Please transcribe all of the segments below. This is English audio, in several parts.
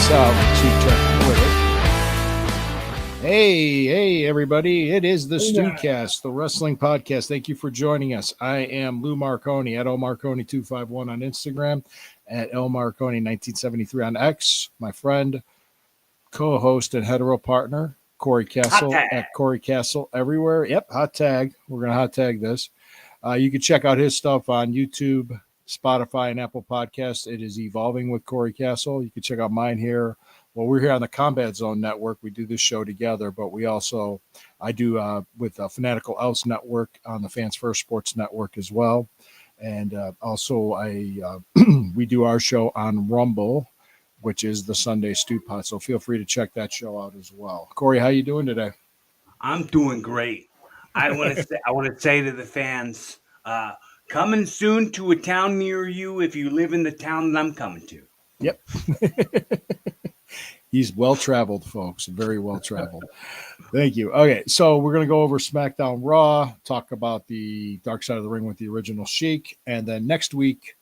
this out. Cheap check with it. Hey, everybody. It is the StewKast, the wrestling podcast. Thank you for joining us. I am Lou Marconi at LMarconi251 on Instagram, at LMarconi1973 on X. My friend, co-host, and hetero partner, Corey Castle at Corey Castle everywhere. Yep, hot tag. We're going to hot tag this. You can check out his stuff on YouTube, Spotify, and Apple Podcasts. It is Evolving with Corey Castle. You can check out mine here. Well, we're here on the Combat Zone Network. We do this show together, but I do with Fanatical Elves Network on the Fans First Sports Network as well. And we do our show on Rumble, which is the Sunday Stew Pot. So feel free to check that show out as well. Corey, how you doing today? I'm doing great. I want to say to the fans, coming soon to a town near you if you live in the town that I'm coming to. Yep. He's well-traveled, folks. Very well-traveled. Thank you. Okay, so we're going to go over SmackDown Raw, talk about the Dark Side of the Ring with the original Sheik, and then next week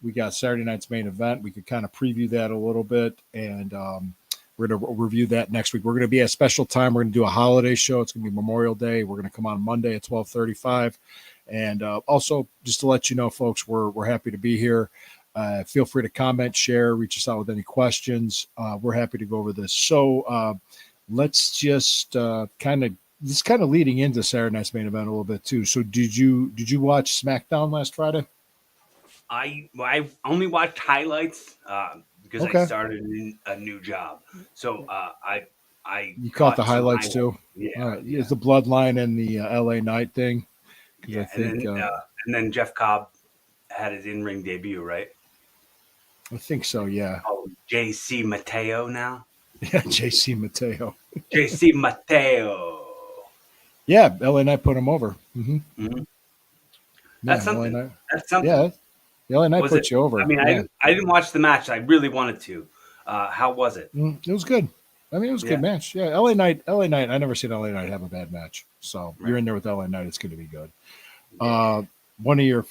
we got Saturday night's main event. We could kind of preview that a little bit, and we're going to review that next week. We're going to be at a special time. We're going to do a holiday show. It's going to be Memorial Day. We're going to come on Monday at 12:35. And also, just to let you know, folks, we're happy to be here. Feel free to comment, share, reach us out with any questions. We're happy to go over this. So let's just kind of leading into Saturday night's main event a little bit too. So did you watch SmackDown last Friday? I only watched highlights because I started a new job. So you caught the highlights too. Yeah, all right. Yeah. It's the Bloodline and the LA Knight thing. Yeah, and then Jeff Cobb had his in-ring debut, right? I think so, yeah. Oh, JC Mateo now? Yeah, JC Mateo. JC Mateo. Yeah, LA Knight put him over. Mm-hmm. Mm-hmm. That's something. That's something. Yeah, LA Knight put you over. I mean, I didn't watch the match. I really wanted to. How was it? It was good. I mean, it was a good match. Yeah, LA Knight. I never seen LA Knight have a bad match. So you're in there with LA Knight. It's going to be good. Yeah. One of your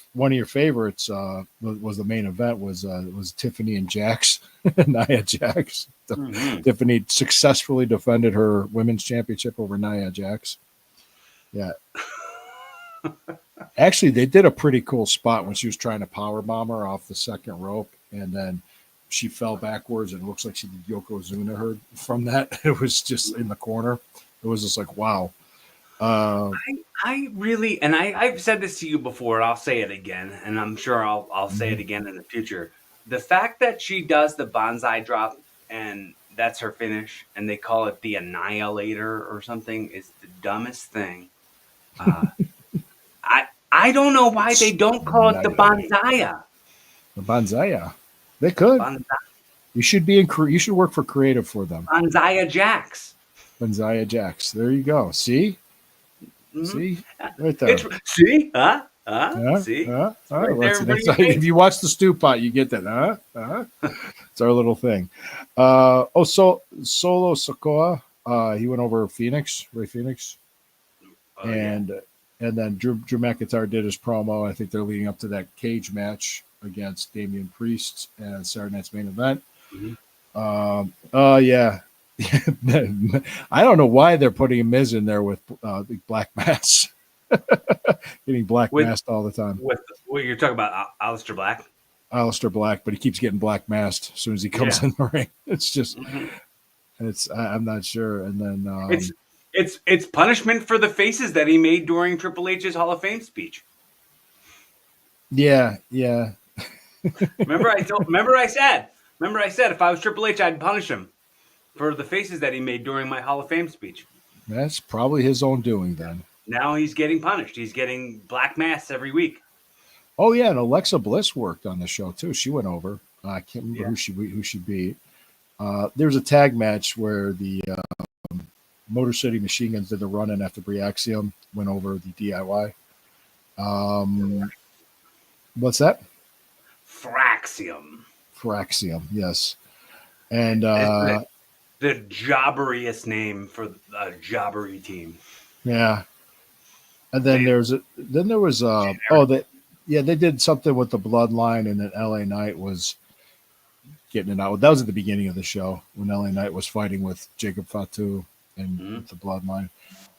favorites was the main event was Tiffany and Jax, Nia Jax. Mm-hmm. Tiffany successfully defended her women's championship over Nia Jax. Yeah. Actually, they did a pretty cool spot when she was trying to power bomb her off the second rope, and then she fell backwards, and it looks like she did Yokozuna her from that. It was just in the corner. It was just like, wow. I really, and I've said this to you before, I'll say it again, and I'm sure I'll say it again in the future. The fact that she does the bonsai drop and that's her finish, and they call it the Annihilator or something, is the dumbest thing. I don't know why they don't call it the Bonsaya. The Bonsaya. They could. Bonsai. You should you should work for creative for them. Bonsaya Jax. Bonsaya Jax. There you go. See? Mm-hmm. See? Right there. See? See? All right. That's if you watch the Stew Pot, you get that. It's our little thing. Solo Sikoa. He went over Ray Phoenix. And then Drew McIntyre did his promo. I think they're leading up to that cage match against Damian Priest and Saturday night's main event. Mm-hmm. Yeah. I don't know why they're putting Miz in there with the black mass. Getting black masked all the time. What you're talking about, Aleister Black? Aleister Black, but he keeps getting black masked as soon as he comes in the ring. It's just, I'm not sure. And then it's punishment for the faces that he made during Triple H's Hall of Fame speech. Yeah. Remember I said if I was Triple H, I'd punish him for the faces that he made during my Hall of Fame speech. That's probably his own doing then. Now he's getting punished. He's getting black masks every week. Oh yeah, and Alexa Bliss worked on the show too. She went over. I can't remember who she beat. There was a tag match where the Motor City Machine Guns did the run-in after Brie Axiom went over the DIY. What's that? Fraxium, yes. And the jobberiest name for a jobbery team. Yeah. And then they did something with the Bloodline, and then LA Knight was getting it out. That was at the beginning of the show when LA Knight was fighting with Jacob Fatu and Mhm. with the Bloodline.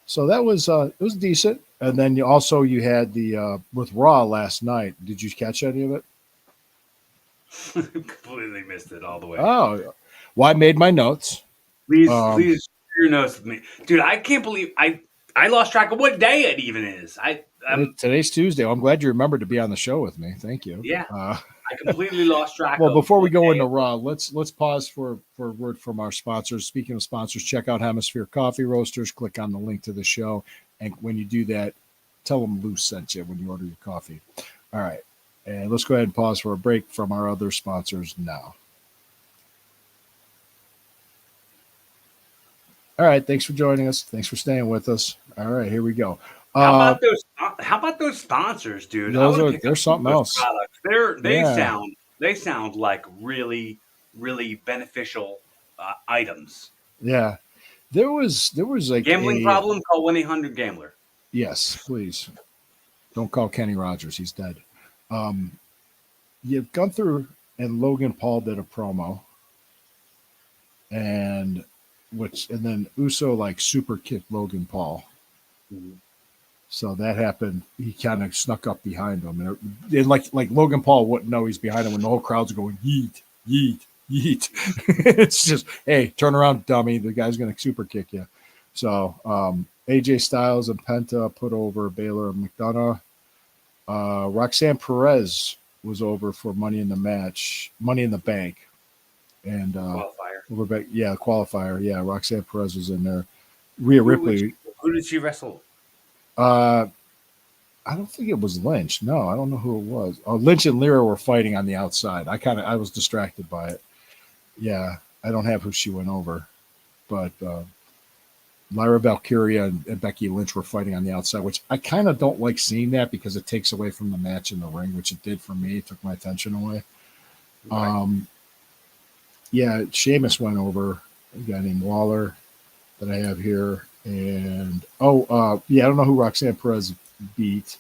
So that was it was decent. And then you had the with Raw last night. Did you catch any of it? Completely missed it all the way. Oh, well, I made my notes. Please share your notes with me, dude. I can't believe I lost track of what day it even is. Today's Tuesday. Well, I'm glad you remembered to be on the show with me. Thank you. Yeah, I completely lost track Well, of before we what go day into it was. Raw, let's pause for a word from our sponsors. Speaking of sponsors, check out Hemisphere Coffee Roasters. Click on the link to the show, and when you do that, tell them Lou sent you when you order your coffee. All right, and let's go ahead and pause for a break from our other sponsors now. All right, thanks for joining us. Thanks for staying with us. All right, here we go. How about those? How about those sponsors, dude? I want to pick They're up some of something those else. products. Yeah. They sound like really beneficial items. Yeah. There was like Gambling problem? Call 1-800-GAMBLER. Yes, please. Don't call Kenny Rogers. He's dead. Gunther and Logan Paul did a promo, and then Uso like super kicked Logan Paul. Mm-hmm. So that happened. He kind of snuck up behind him, and like Logan Paul wouldn't know he's behind him when the whole crowd's going yeet, yeet, yeet. It's just, hey, turn around, dummy. The guy's gonna super kick you. So AJ Styles and Penta put over Baylor and McDonough. Roxanne Perez was over for Money in the Bank, and Qualifier. Qualifier. Yeah, Roxanne Perez was in there. Rhea Ripley. Who did she wrestle? I don't think it was Lynch. No, I don't know who it was. Oh, Lynch and Lyra were fighting on the outside. I was distracted by it. Yeah, I don't have who she went over, but Lyra Valkyria and Becky Lynch were fighting on the outside, which I kind of don't like seeing that because it takes away from the match in the ring, which it did for me. It took my attention away. Right. Yeah, Sheamus went over. A guy named Waller that I have here, and I don't know who Roxanne Perez beat,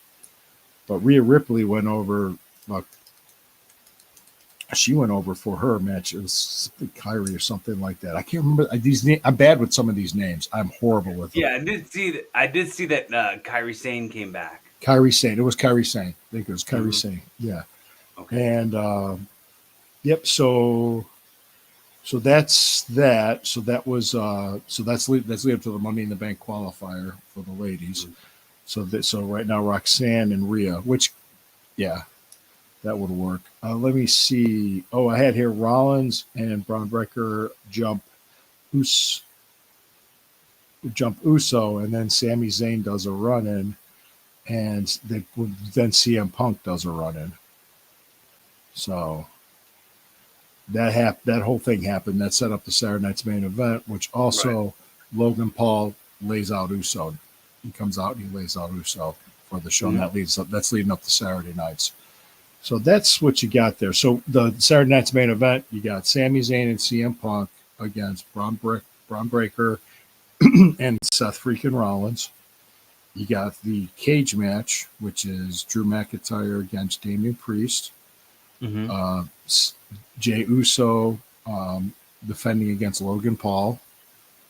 but Rhea Ripley went over. She went over for her match. It was something Kyrie or something like that. I can't remember these names. I'm bad with some of these names. I'm horrible with them. Yeah, I did see that Kairi Sane came back. Kairi Sane. It was Kairi Sane. I think it was Kairi Sane. Yeah. Okay. And yep. So that's that. So that was that's lead up to the Money in the Bank qualifier for the ladies. Mm-hmm. So right now Roxanne and Rhea, which that would work. Let me see. Oh, I had here Rollins and Braun Breaker jump Uso, and then Sami Zayn does a run in, and then CM Punk does a run in. So that whole thing happened. That set up the Saturday Night's main event, which also Logan Paul lays out Uso. He comes out and he lays out Uso for the show, mm-hmm. and that's leading up to Saturday nights. So that's what you got there. So the Saturday Night's main event, you got Sami Zayn and CM Punk against Braun Breaker and Seth freaking Rollins. You got the cage match, which is Drew McIntyre against Damian Priest. Mm-hmm. Jey Uso defending against Logan Paul.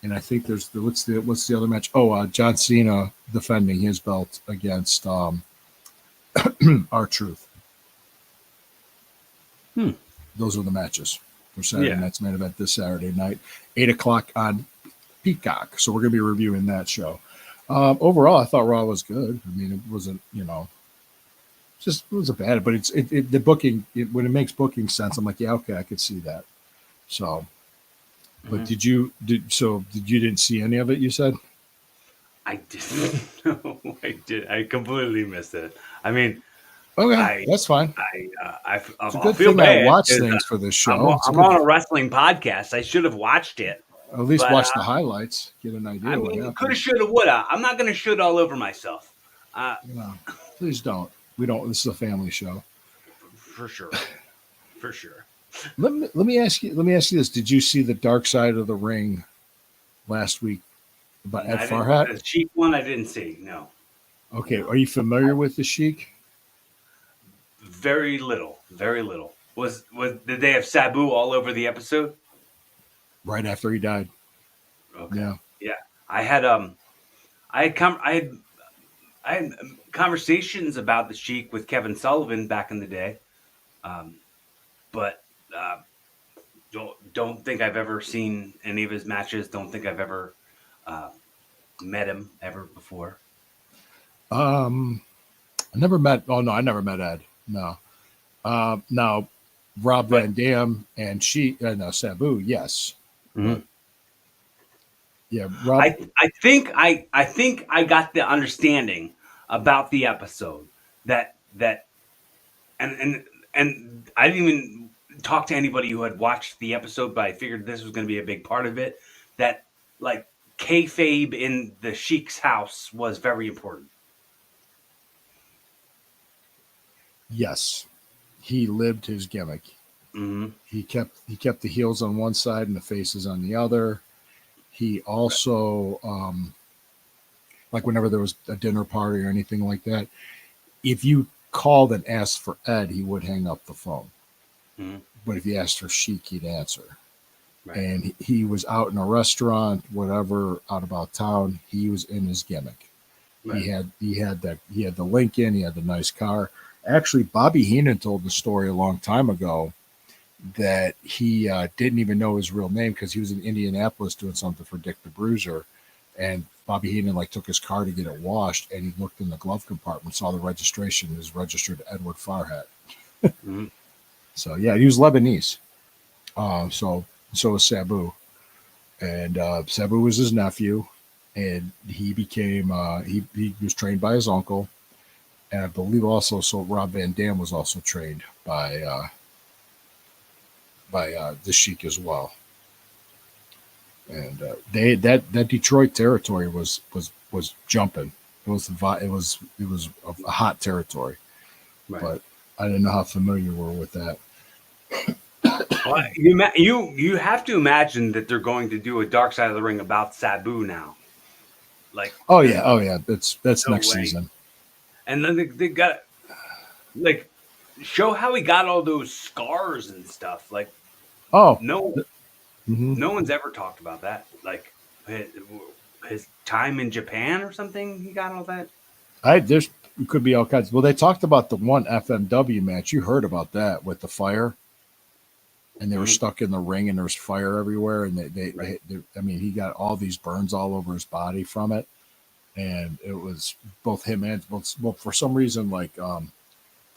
And I think there's what's the other match? Oh, John Cena defending his belt against R-Truth. Those are the matches for Saturday Night's main event this Saturday night, 8:00 on Peacock. So we're going to be reviewing that show. Overall, I thought Raw was good. I mean, it wasn't, it wasn't bad, but the booking, when it makes booking sense, I'm like, yeah, okay, I could see that. So, but you didn't see any of it, you said? I didn't. No, I did. I completely missed it. I mean, okay, that's fine. I feel thing bad. I watch things for this show. I'm on a wrestling podcast. I should have watched it. At least watch the highlights, get an idea. I mean, coulda, shoulda, woulda. I'm not going to shoot all over myself. Please don't. We don't. This is a family show. For sure. For sure. Let me ask you this. Did you see the Dark Side of the Ring last week about Ed Farhat? The Sheik one I didn't see, no. Okay. Are you familiar with the Sheik? Very little. Very little. did they have Sabu all over the episode? Right after he died. Okay. Yeah. Yeah. I had I had conversations about the Sheik with Kevin Sullivan back in the day, but uh, don't think I've ever seen any of his matches. Don't think I've ever uh, met him ever before. I never met. Oh no, I never met Ed. No. Now, Rob But Van Dam and Sabu, yes, but yeah, Rob. I think I got the understanding about the episode that and I didn't even talk to anybody who had watched the episode, but I figured this was going to be a big part of it. That like kayfabe in the Sheik's house was very important. Yes, he lived his gimmick. Mm-hmm. He kept the heels on one side and the faces on the other. He also, like whenever there was a dinner party or anything like that, if you called and asked for Ed, he would hang up the phone. Mm-hmm. But if you asked for Sheik, he'd answer. Right. And he was out in a restaurant, whatever, out about town. He was in his gimmick. Right. He had the Lincoln, he had the nice car. Actually, Bobby Heenan told the story a long time ago that he didn't even know his real name because he was in Indianapolis doing something for Dick the Bruiser, and Bobby Heenan took his car to get it washed, and he looked in the glove compartment, saw the registration, it was registered to Edward Farhat. Mm-hmm. So yeah, he was Lebanese. So was Sabu, and Sabu was his nephew, and he became he was trained by his uncle, and I believe also Rob Van Dam was also trained by the Sheik as well. And that Detroit territory was jumping. It was a hot territory, Right. but I didn't know how familiar you were with that. Well, you have to imagine that they're going to do a Dark Side of the Ring about Sabu now. Like, oh yeah, that's no next way. season. And then they got like show how he got all those scars and stuff. Like, no one's ever talked about that. Like his time in Japan or something. He got all that. There's could be all kinds. Well, they talked about the one FMW match. You heard about that with the fire, and they were stuck in the ring, and there was fire everywhere. And they I mean, he got all these burns all over his body from it, and it was both him and well, for some reason, like the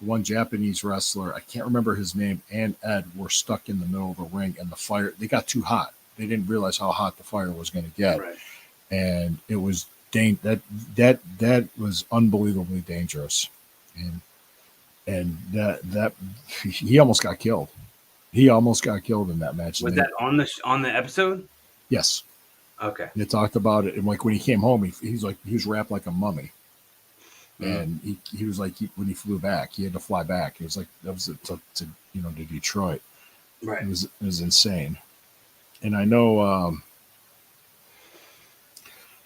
one Japanese wrestler, I can't remember his name, and Ed were stuck in the middle of the ring, and the fire, they got too hot. They didn't realize how hot the fire was going to get, Right. and it was that was unbelievably dangerous, and that he almost got killed. He almost got killed in that match. Was that on the episode? Yes. Okay. They talked about it, and like when he came home, he was wrapped like a mummy. And he was like, when he flew back, he had to fly back. It was like, that was to Detroit. Right. It was insane. And I know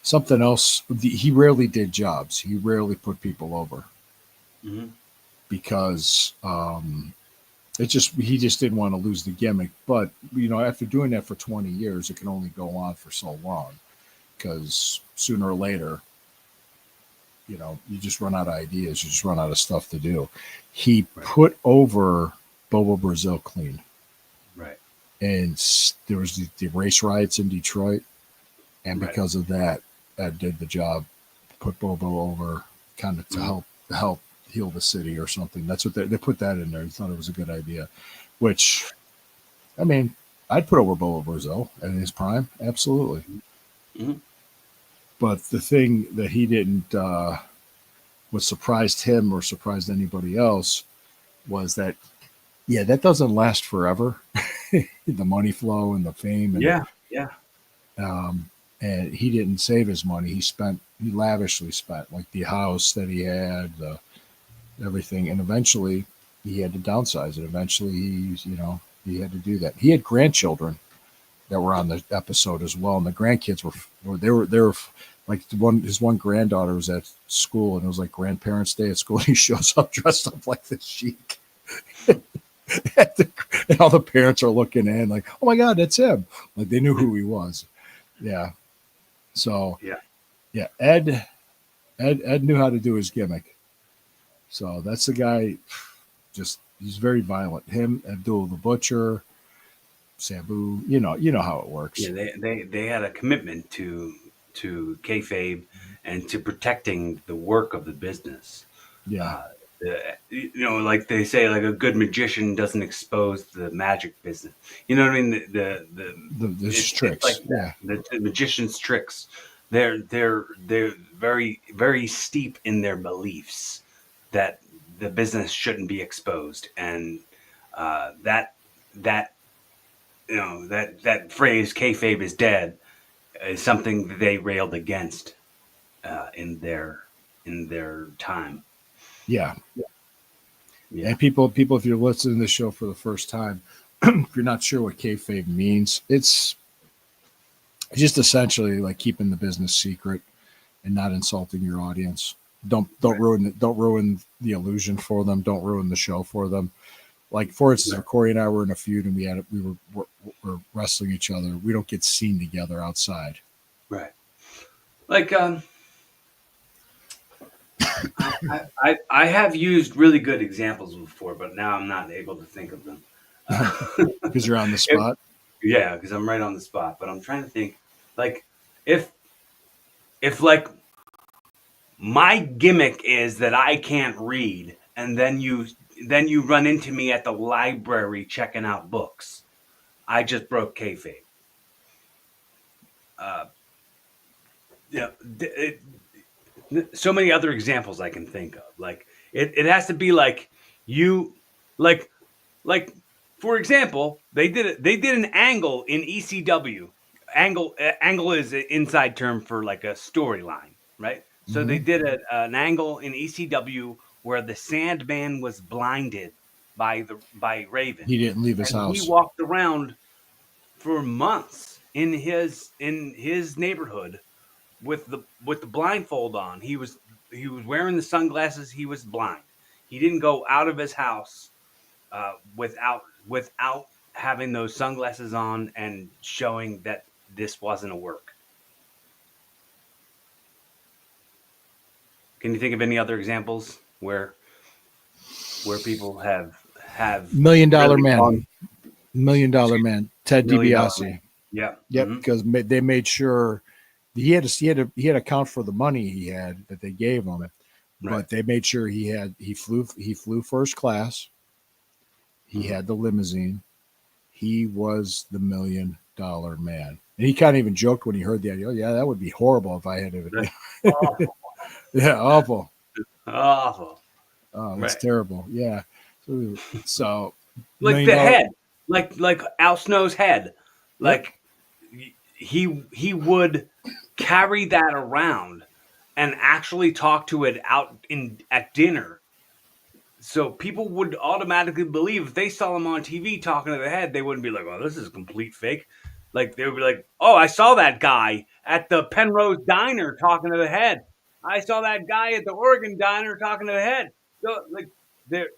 something else. He rarely did jobs. He rarely put people over because he just didn't want to lose the gimmick. But after doing that for 20 years, it can only go on for so long because sooner or later, you just run out of ideas. You just run out of stuff to do. He put over Bobo Brazil clean. Right. And there was the race riots in Detroit. And because of that, Ed did the job, put Bobo over kind of to help heal the city or something. That's what they put that in there. He thought it was a good idea, which, I mean, I'd put over Bobo Brazil in his prime. Absolutely. Mm-hmm. But the thing that he didn't, what surprised him or surprised anybody else was that, that doesn't last forever. The money flow and the fame. And, and he didn't save his money. He lavishly spent, like the house that he had, everything. And eventually he had to downsize it. Eventually he had to do that. He had grandchildren that were on the episode as well, and the grandkids were like his one granddaughter was at school, and it was like Grandparents' Day at school. And he shows up dressed up like the Sheik. And all the parents are looking in like, oh my God, that's him. Like they knew who he was. Yeah. So Yeah. yeah, Ed knew how to do his gimmick. So that's the guy. Just he's very violent. Him, Abdul the Butcher, Sabu. You know how it works. Yeah, they had a commitment to kayfabe and to protecting the work of the business. Yeah. Like they say, like a good magician doesn't expose the magic business. You know what I mean? The It's like tricks. that. Yeah. The magician's tricks. They're very very steep in their beliefs that the business shouldn't be exposed, and that that phrase "kayfabe is dead" is something that they railed against in their time. Yeah. Yeah, And people, if you're listening to the show for the first time, if you're not sure what kayfabe means, it's just essentially like keeping the business secret and not insulting your audience. Don't ruin it. Don't ruin the illusion for them. Don't ruin the show for them. Like for instance, if Corey and I were in a feud and we were wrestling each other, we don't get seen together outside. right. Like I have used really good examples before, but now I'm not able to think of them. Because you're on the If- spot. yeah, because I'm right on the spot. But I'm trying to think, like, if like my gimmick is that I can't read, and then you run into me at the library checking out books. I just broke kayfabe. Yeah, so many other examples I can think of. Like it has to be like you, like like for example, they did an angle in ECW. Angle is an inside term for like a storyline, right? So they Mm-hmm. did an angle in ECW where the Sandman was blinded by Raven, He didn't leave his and he house. walked around for months in his neighborhood with the blindfold on. He was wearing the sunglasses. He was blind. He didn't go out of his house without having those sunglasses on and showing that this wasn't a work. Can you think of any other examples where people have $1 million really man. gone $1 million man. Ted $1 million? DiBiase. Yeah. Yep. Mhm. Because they made sure he had to account for the money he had that they gave him, Right. but they made sure he flew first class. He Mhm. had the limousine. He was the $1 million man. And he kind of even joked when he heard the idea. Oh yeah, that would be horrible if I had to. Awful. Yeah, awful. Awful. Oh, that's Right. terrible. Yeah. So Like million the dollar. head, like Al Snow's head, Yep. like he would carry that around and actually talk to it out in at dinner. So people would automatically believe if they saw him on TV talking to the head, they wouldn't be like, "Oh, this is a complete fake." Like they would be like, "Oh, I saw that guy at the Penrose Diner talking to the head. I saw that guy at the Oregon Diner talking to the head." So like there,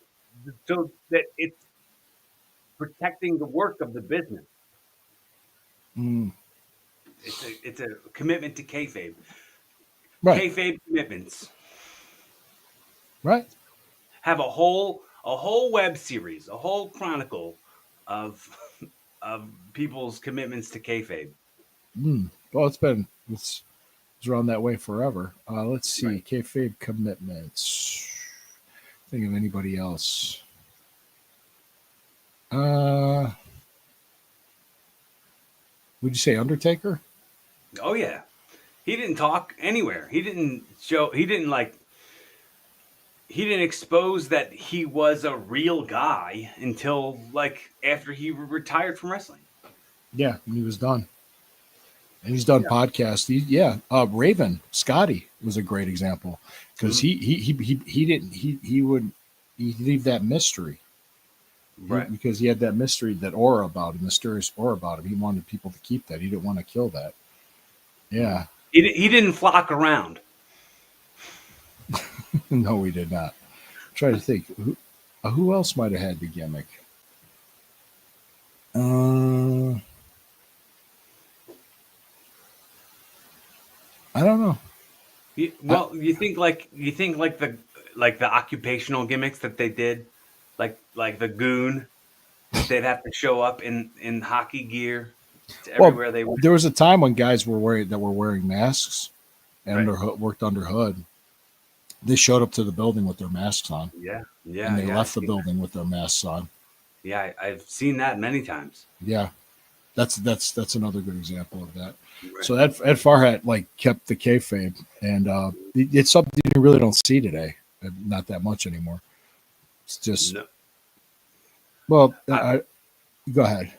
so that it's protecting the work of the business. Mm, It's a commitment to kayfabe. right. Kayfabe commitments Right. have a whole web series, a whole chronicle of of people's commitments to kayfabe. Well, it's around that way forever. Let's see. Right. Kayfabe commitments. Think of anybody else. Would you say Undertaker? Oh yeah, he didn't talk anywhere. He didn't show. He didn't like. He didn't expose that he was a real guy until like after he retired from wrestling. Yeah, and he was done. And he's done Yeah. podcasts. Raven Scotty was a great example because he didn't he would he'd leave that mystery Right. because he had that mystery, that aura about him, mysterious aura about him. He wanted people to keep that. He didn't want to kill that. Yeah, He didn't flock around. no, we did not. Try to think who else might have had the gimmick. Uh, I don't know. Well, you think like the occupational gimmicks that they did, like the goon, that they'd have to show up in hockey gear to Well, everywhere they went. there was a time when guys were wearing masks and Right. worked under hood. They showed up to the building with their masks on, Yeah. and Yeah. they Yeah. I've left the seen that. building with their masks on. Yeah. I've seen that many times. Yeah, that's another good example of that. Right. So Ed Farhat like kept the kayfabe, and it's something you really don't see today. Not that much anymore. It's just No. well, I, go ahead.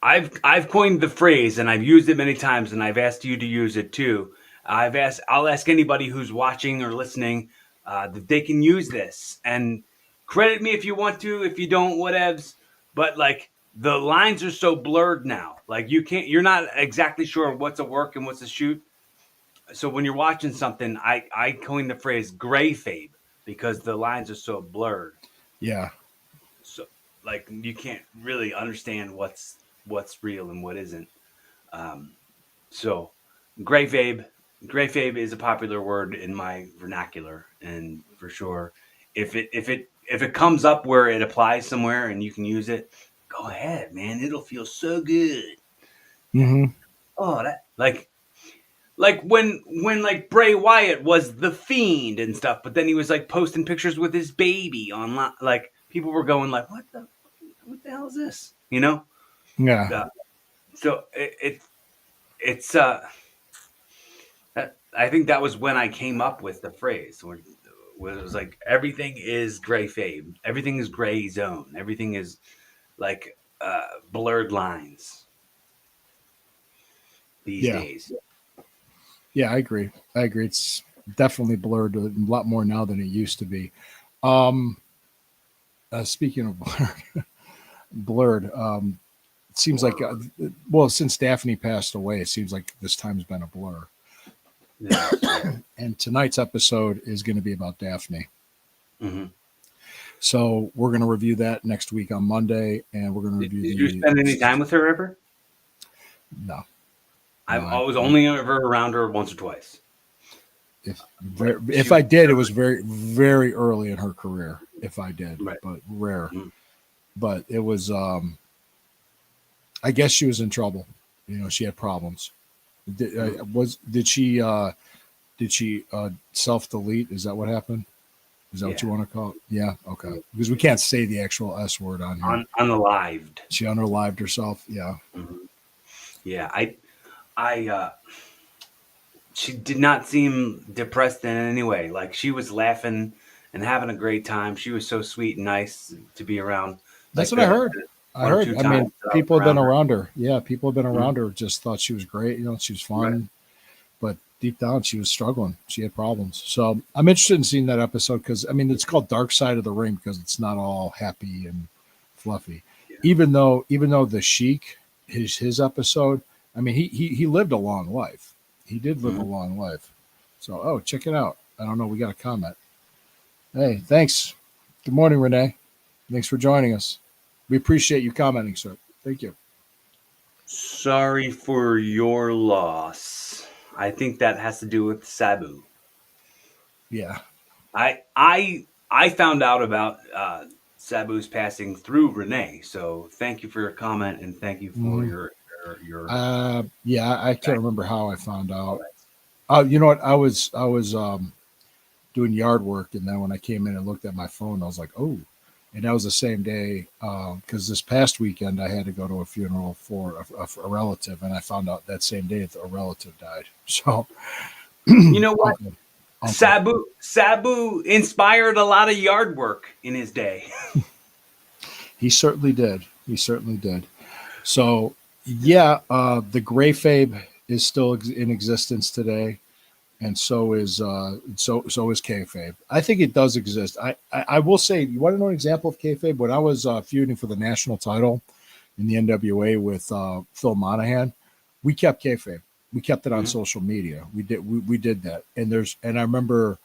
I've coined the phrase and I've used it many times and I've asked you to use it too. I'll ask anybody who's watching or listening that they can use this and credit me if you want to. If you don't, whatevs. But like the lines are so blurred now, like you're not exactly sure what's a work and what's a shoot. So when you're watching something, I coined the phrase gray fade because the lines are so blurred. Yeah, So like you can't really understand what's real and what isn't. Um, so gray fabe, gray fabe is a popular word in my vernacular, and for sure, if it comes up where it applies somewhere and you can use it, go ahead, man. It'll feel so good. Yeah. hmm Oh, that like when like Bray Wyatt was the Fiend and stuff, but then he was like posting pictures with his baby online. Like people were going like, what the hell is this? You know? yeah, Uh, so it's I think that was when I came up with the phrase where it was like everything is gray fade, everything is gray zone, everything is like blurred lines these yeah, days. yeah. I agree. I agree. It's definitely blurred a lot more now than it used to be. Um, speaking of blurred, it seems like well, since Daphne passed away, it seems like this time's been a blur. Yeah, yeah. And tonight's episode is going to be about Daphne. Hmm. So we're going to review that next week on Monday, and we're going to review Did you spend any time with her ever? no, no. I was only ever around her once or twice, but she If was I did, it was very very early in her career. If I did, right. but rare. Mhm. But it was. I guess she was in trouble. She had problems. Mhm. Did she self delete? Is that what happened? Is that what Yeah, you want to call it? Yeah. Okay. Because we can't say the actual S word on here. unalived. She unalived herself. Yeah. Mhm. Yeah, I she did not seem depressed in any way. Like she was laughing and having a great time. She was so sweet and nice to be around. That's Like what I the heard. I one or heard. two I times mean, that I was people have been around her. around her. Yeah, people have been Mhm. around her. Just thought she was great. She was Right. fun, but deep down, she was struggling. She had problems. So I'm interested in seeing that episode because I mean, it's called Dark Side of the Ring because it's not all happy and fluffy. Yeah. Even though the Sheik, his episode, I mean, he lived a long life. He did live a Mhm. long life. So check it out. I don't know. We got a comment. Hey, thanks. Good morning, Renee. Thanks for joining us. We appreciate you commenting, sir. Thank you. Sorry for your loss. I think that has to do with Sabu. Yeah. I found out about Sabu's passing through Renee. So thank you for your comment and thank you for hmm your Yeah, I can't back remember how I found all out. that. You know what? I was doing yard work, and then when I came in and looked at my phone, I was like, oh. And that was the same day because this past weekend I had to go to a funeral for a relative, and I found out that same day that a relative died. So, You know what? uncle, uncle. Sabu inspired a lot of yard work in his day. He certainly did. He certainly did. So, yeah, the gray fabe is still in existence today, and so is kayfabe. I think it does exist. I will say, you want to know an example of kayfabe? When I was feuding for the national title in the NWA with Phil Monahan, we kept kayfabe. We kept it on Mhm. social media. We did that, and I remember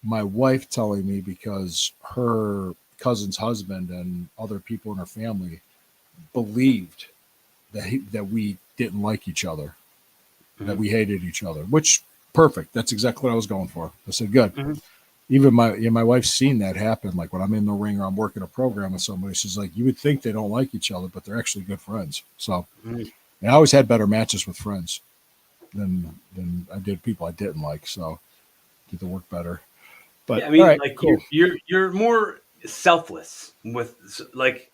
my wife telling me because her cousin's husband and other people in her family believed that we didn't like each other, that we hated each other, which perfect. That's exactly what I was going for. I said, good. Even my wife's seen that happen. Like when I'm in the ring or I'm working a program with somebody, she's like, you would think they don't like each other, but they're actually good friends. So and I always had better matches with friends than I did people I didn't like. So did the work better. But yeah, I mean, all right, like cool. you're more selfless with like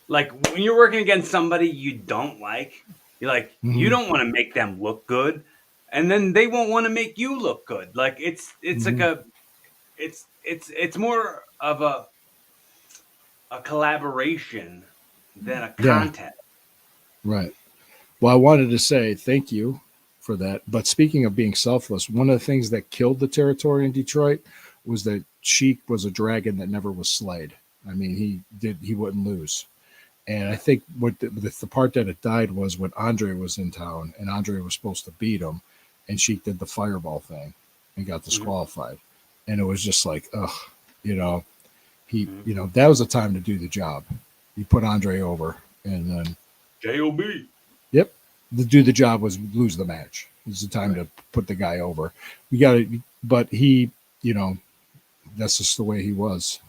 when you're working against somebody you don't like, you're like you don't want to make them look good, and then they won't want to make you look good. Like it's like it's more of a collaboration than a Yeah, contest. right. Well, I wanted to say thank you for that. But speaking of being selfless, one of the things that killed the territory in Detroit was that Sheik was a dragon that never was slayed. I mean, he wouldn't lose. And I think what the part that it died was when Andre was in town and Andre was supposed to beat him, and Sheik did the fireball thing and got disqualified. And it was just like, ugh, that was the time to do the job. You put Andre over, and then J.O.B. Yep. To do the job was lose the match. It's the time to put the guy over. We got it, but he, that's just the way he was.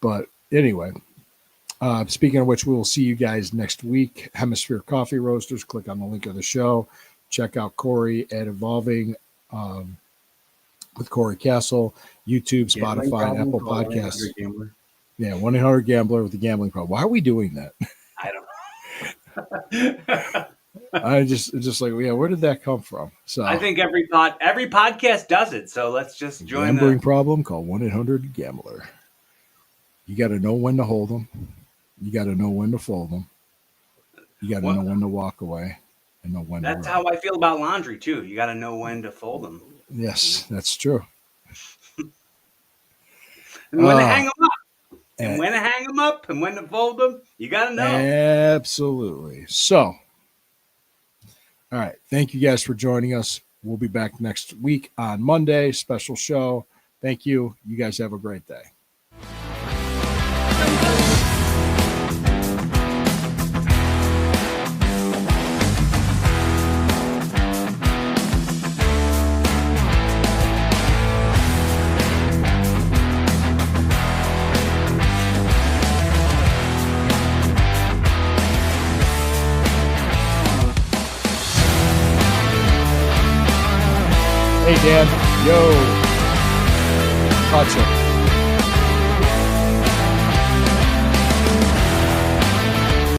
But anyway, speaking of which, we will see you guys next week. Hemisphere Coffee Roasters. Click on the link of the show. Check out Corey at Evolving with Corey Castle, YouTube, Spotify, Apple Podcasts. Yeah, 1-800-GAMBLER with the gambling problem. Why are we doing that? I don't know. I just like, yeah, where did that come from? So I think every podcast does it. So let's just join gambling problem. Call 1-800-GAMBLER. You got to know when to hold them. You got to know when to fold them. You got to know when to walk away and know when. That's how I feel about laundry too. You got to know when to fold them. Yes, that's true. And when to hang them up. And when to hang them up and when to fold them, you got to know. Absolutely. So, all right. Thank you guys for joining us. We'll be back next week on Monday. Special show. Thank you. You guys have a great day. Hey, Dan. Yo. Hot